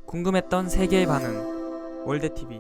궁금했던 세계의 반응. 월드TV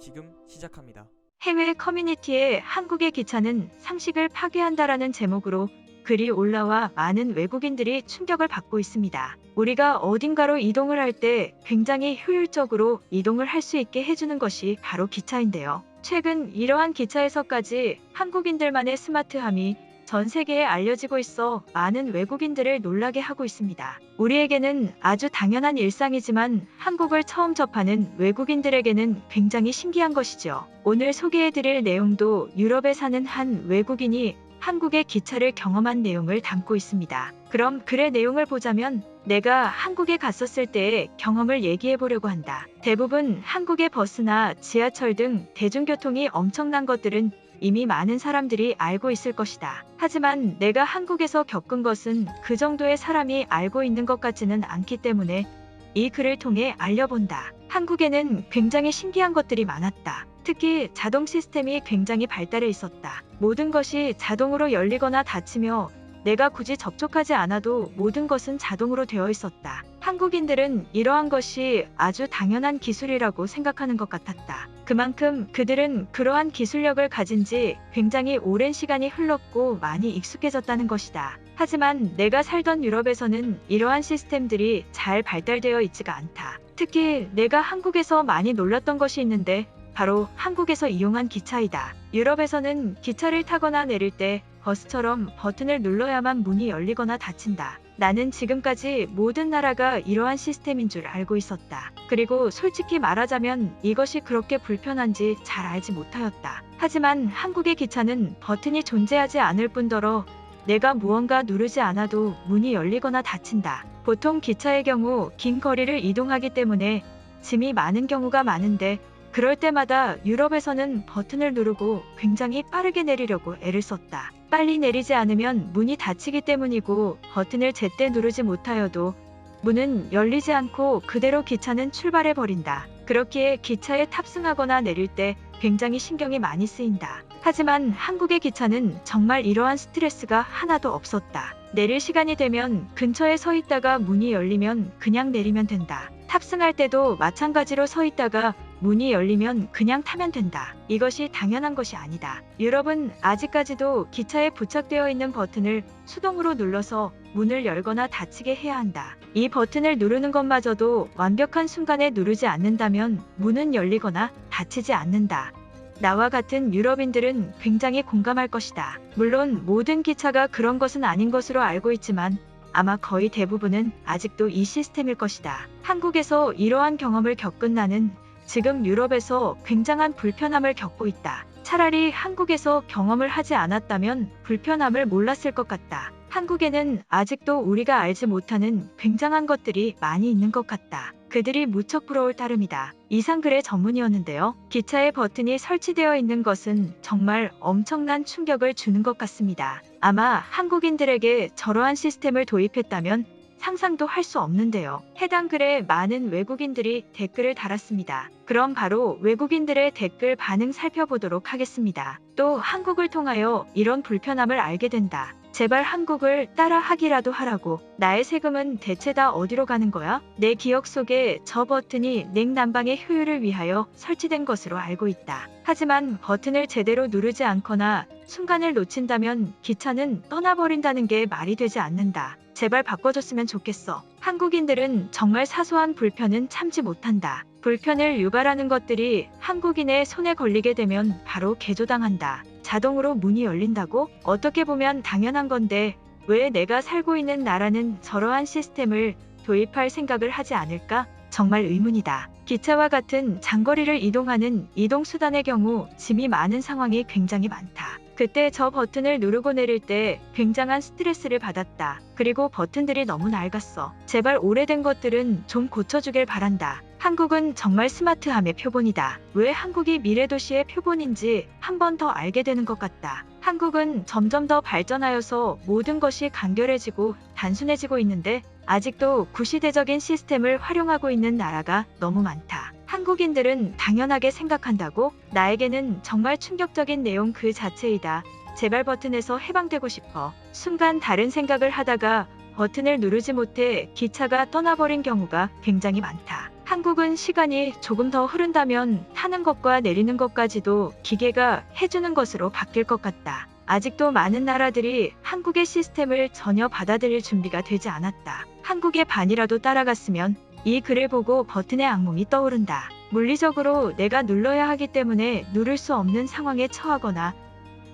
지금 시작합니다. 해외 커뮤니티에 한국의 기차는 상식을 파괴한다라는 제목으로 글이 올라와 많은 외국인들이 충격을 받고 있습니다. 우리가 어딘가로 이동을 할 때 굉장히 효율적으로 이동을 할 수 있게 해주는 것이 바로 기차인데요. 최근 이러한 기차에서까지 한국인들만의 스마트함이 전 세계에 알려지고 있어 많은 외국인들을 놀라게 하고 있습니다. 우리에게는 아주 당연한 일상이지만 한국을 처음 접하는 외국인들에게는 굉장히 신기한 것이죠. 오늘 소개해드릴 내용도 유럽에 사는 한 외국인이 한국의 기차를 경험한 내용을 담고 있습니다. 그럼 글의 내용을 보자면 내가 한국에 갔었을 때의 경험을 얘기해 보려고 한다. 대부분 한국의 버스나 지하철 등 대중교통이 엄청난 것들은 이미 많은 사람들이 알고 있을 것이다. 하지만 내가 한국에서 겪은 것은 그 정도의 사람이 알고 있는 것 같지는 않기 때문에 이 글을 통해 알려본다. 한국에는 굉장히 신기한 것들이 많았다. 특히 자동 시스템이 굉장히 발달해 있었다. 모든 것이 자동으로 열리거나 닫히며 내가 굳이 접촉하지 않아도 모든 것은 자동으로 되어 있었다. 한국인들은 이러한 것이 아주 당연한 기술이라고 생각하는 것 같았다. 그만큼 그들은 그러한 기술력을 가진 지 굉장히 오랜 시간이 흘렀고 많이 익숙해졌다는 것이다. 하지만 내가 살던 유럽에서는 이러한 시스템들이 잘 발달되어 있지가 않다. 특히 내가 한국에서 많이 놀랐던 것이 있는데 바로 한국에서 이용한 기차이다. 유럽에서는 기차를 타거나 내릴 때 버스처럼 버튼을 눌러야만 문이 열리거나 닫힌다. 나는 지금까지 모든 나라가 이러한 시스템인 줄 알고 있었다. 그리고 솔직히 말하자면 이것이 그렇게 불편한지 잘 알지 못하였다. 하지만 한국의 기차는 버튼이 존재하지 않을 뿐더러 내가 무언가 누르지 않아도 문이 열리거나 닫힌다. 보통 기차의 경우 긴 거리를 이동하기 때문에 짐이 많은 경우가 많은데 그럴 때마다 유럽에서는 버튼을 누르고 굉장히 빠르게 내리려고 애를 썼다. 빨리 내리지 않으면 문이 닫히기 때문이고 버튼을 제때 누르지 못하여도 문은 열리지 않고 그대로 기차는 출발해 버린다. 그렇기에 기차에 탑승하거나 내릴 때 굉장히 신경이 많이 쓰인다. 하지만 한국의 기차는 정말 이러한 스트레스가 하나도 없었다. 내릴 시간이 되면 근처에 서 있다가 문이 열리면 그냥 내리면 된다. 탑승할 때도 마찬가지로 서 있다가 문이 열리면 그냥 타면 된다. 이것이 당연한 것이 아니다. 유럽은 아직까지도 기차에 부착되어 있는 버튼을 수동으로 눌러서 문을 열거나 닫히게 해야 한다. 이 버튼을 누르는 것마저도 완벽한 순간에 누르지 않는다면 문은 열리거나 닫히지 않는다. 나와 같은 유럽인들은 굉장히 공감할 것이다. 물론 모든 기차가 그런 것은 아닌 것으로 알고 있지만 아마 거의 대부분은 아직도 이 시스템일 것이다. 한국에서 이러한 경험을 겪은 나는 지금 유럽에서 굉장한 불편함을 겪고 있다. 차라리 한국에서 경험을 하지 않았다면 불편함을 몰랐을 것 같다. 한국에는 아직도 우리가 알지 못하는 굉장한 것들이 많이 있는 것 같다. 그들이 무척 부러울 따름이다. 이상 글의 전문이었는데요. 기차에 버튼이 설치되어 있는 것은 정말 엄청난 충격을 주는 것 같습니다. 아마 한국인들에게 저러한 시스템을 도입했다면 상상도 할 수 없는데요. 해당 글에 많은 외국인들이 댓글을 달았습니다. 그럼 바로 외국인들의 댓글 반응 살펴보도록 하겠습니다. 또 한국을 통하여 이런 불편함을 알게 된다. 제발 한국을 따라 하기라도 하라고. 나의 세금은 대체 다 어디로 가는 거야? 내 기억 속에 저 버튼이 냉난방의 효율을 위하여 설치된 것으로 알고 있다. 하지만 버튼을 제대로 누르지 않거나 순간을 놓친다면 기차는 떠나버린다는 게 말이 되지 않는다. 제발 바꿔줬으면 좋겠어. 한국인들은 정말 사소한 불편은 참지 못한다. 불편을 유발하는 것들이 한국인의 손에 걸리게 되면 바로 개조당한다. 자동으로 문이 열린다고? 어떻게 보면 당연한 건데 왜 내가 살고 있는 나라는 저러한 시스템을 도입할 생각을 하지 않을까? 정말 의문이다. 기차와 같은 장거리를 이동하는 이동수단의 경우 짐이 많은 상황이 굉장히 많다. 그때 저 버튼을 누르고 내릴 때 굉장한 스트레스를 받았다. 그리고 버튼들이 너무 낡았어. 제발 오래된 것들은 좀 고쳐주길 바란다. 한국은 정말 스마트함의 표본이다. 왜 한국이 미래도시의 표본인지 한 번 더 알게 되는 것 같다. 한국은 점점 더 발전하여서 모든 것이 간결해지고 단순해지고 있는데 아직도 구시대적인 시스템을 활용하고 있는 나라가 너무 많다. 한국인들은 당연하게 생각한다고? 나에게는 정말 충격적인 내용 그 자체이다. 제발 버튼에서 해방되고 싶어. 순간 다른 생각을 하다가 버튼을 누르지 못해 기차가 떠나버린 경우가 굉장히 많다. 한국은 시간이 조금 더 흐른다면 타는 것과 내리는 것까지도 기계가 해주는 것으로 바뀔 것 같다. 아직도 많은 나라들이 한국의 시스템을 전혀 받아들일 준비가 되지 않았다. 한국의 반이라도 따라갔으면 이 글을 보고 버튼의 악몽이 떠오른다. 물리적으로 내가 눌러야 하기 때문에 누를 수 없는 상황에 처하거나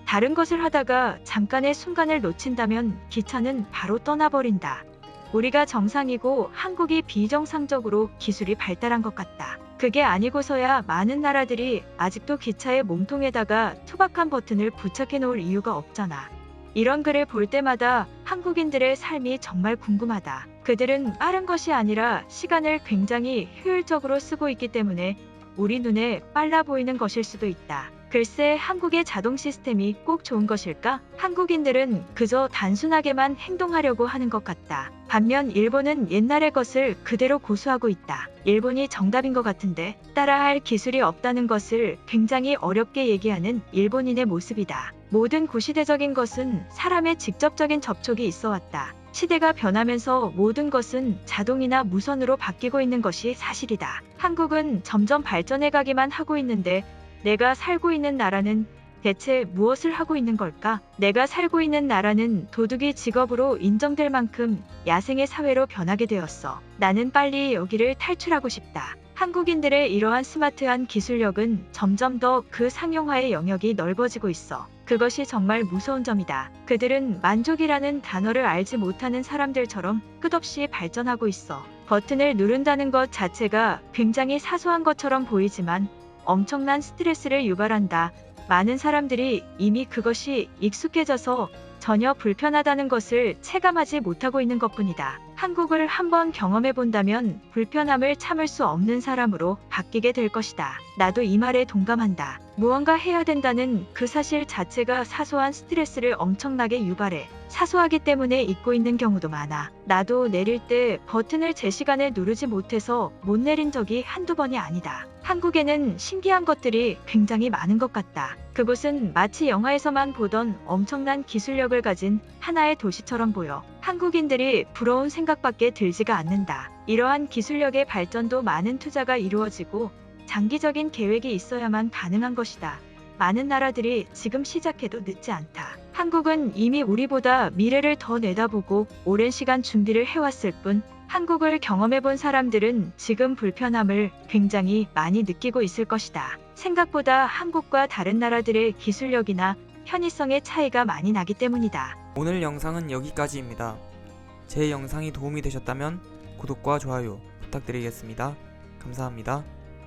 다른 것을 하다가 잠깐의 순간을 놓친다면 기차는 바로 떠나버린다. 우리가 정상이고 한국이 비정상적으로 기술이 발달한 것 같다. 그게 아니고서야 많은 나라들이 아직도 기차의 몸통에다가 투박한 버튼을 부착해 놓을 이유가 없잖아. 이런 글을 볼 때마다 한국인들의 삶이 정말 궁금하다. 그들은 빠른 것이 아니라 시간을 굉장히 효율적으로 쓰고 있기 때문에 우리 눈에 빨라 보이는 것일 수도 있다. 글쎄, 한국의 자동 시스템이 꼭 좋은 것일까? 한국인들은 그저 단순하게만 행동하려고 하는 것 같다. 반면 일본은 옛날의 것을 그대로 고수하고 있다. 일본이 정답인 것 같은데 따라할 기술이 없다는 것을 굉장히 어렵게 얘기하는 일본인의 모습이다. 모든 구시대적인 것은 사람의 직접적인 접촉이 있어 왔다. 시대가 변하면서 모든 것은 자동이나 무선으로 바뀌고 있는 것이 사실이다. 한국은 점점 발전해 가기만 하고 있는데 내가 살고 있는 나라는 대체 무엇을 하고 있는 걸까? 내가 살고 있는 나라는 도둑이 직업으로 인정될 만큼 야생의 사회로 변하게 되었어. 나는 빨리 여기를 탈출하고 싶다. 한국인들의 이러한 스마트한 기술력은 점점 더 그 상용화의 영역이 넓어지고 있어. 그것이 정말 무서운 점이다. 그들은 만족이라는 단어를 알지 못하는 사람들처럼 끝없이 발전하고 있어. 버튼을 누른다는 것 자체가 굉장히 사소한 것처럼 보이지만 엄청난 스트레스를 유발한다. 많은 사람들이 이미 그것이 익숙해져서 전혀 불편하다는 것을 체감하지 못하고 있는 것뿐이다. 한국을 한번 경험해 본다면 불편함을 참을 수 없는 사람으로 바뀌게 될 것이다. 나도 이 말에 동감한다. 무언가 해야 된다는 그 사실 자체가 사소한 스트레스를 엄청나게 유발해. 사소하기 때문에 잊고 있는 경우도 많아. 나도 내릴 때 버튼을 제 시간에 누르지 못해서 못 내린 적이 한두 번이 아니다. 한국에는 신기한 것들이 굉장히 많은 것 같다. 그곳은 마치 영화에서만 보던 엄청난 기술력을 가진 하나의 도시처럼 보여. 한국인들이 부러운 생각밖에 들지가 않는다. 이러한 기술력의 발전도 많은 투자가 이루어지고 장기적인 계획이 있어야만 가능한 것이다. 많은 나라들이 지금 시작해도 늦지 않다. 한국은 이미 우리보다 미래를 더 내다보고 오랜 시간 준비를 해왔을 뿐 한국을 경험해본 사람들은 지금 불편함을 굉장히 많이 느끼고 있을 것이다. 생각보다 한국과 다른 나라들의 기술력이나 편의성의 차이가 많이 나기 때문이다. 오늘 영상은 여기까지입니다. 제 영상이 도움이 되셨다면 구독과 좋아요 부탁드리겠습니다. 감사합니다.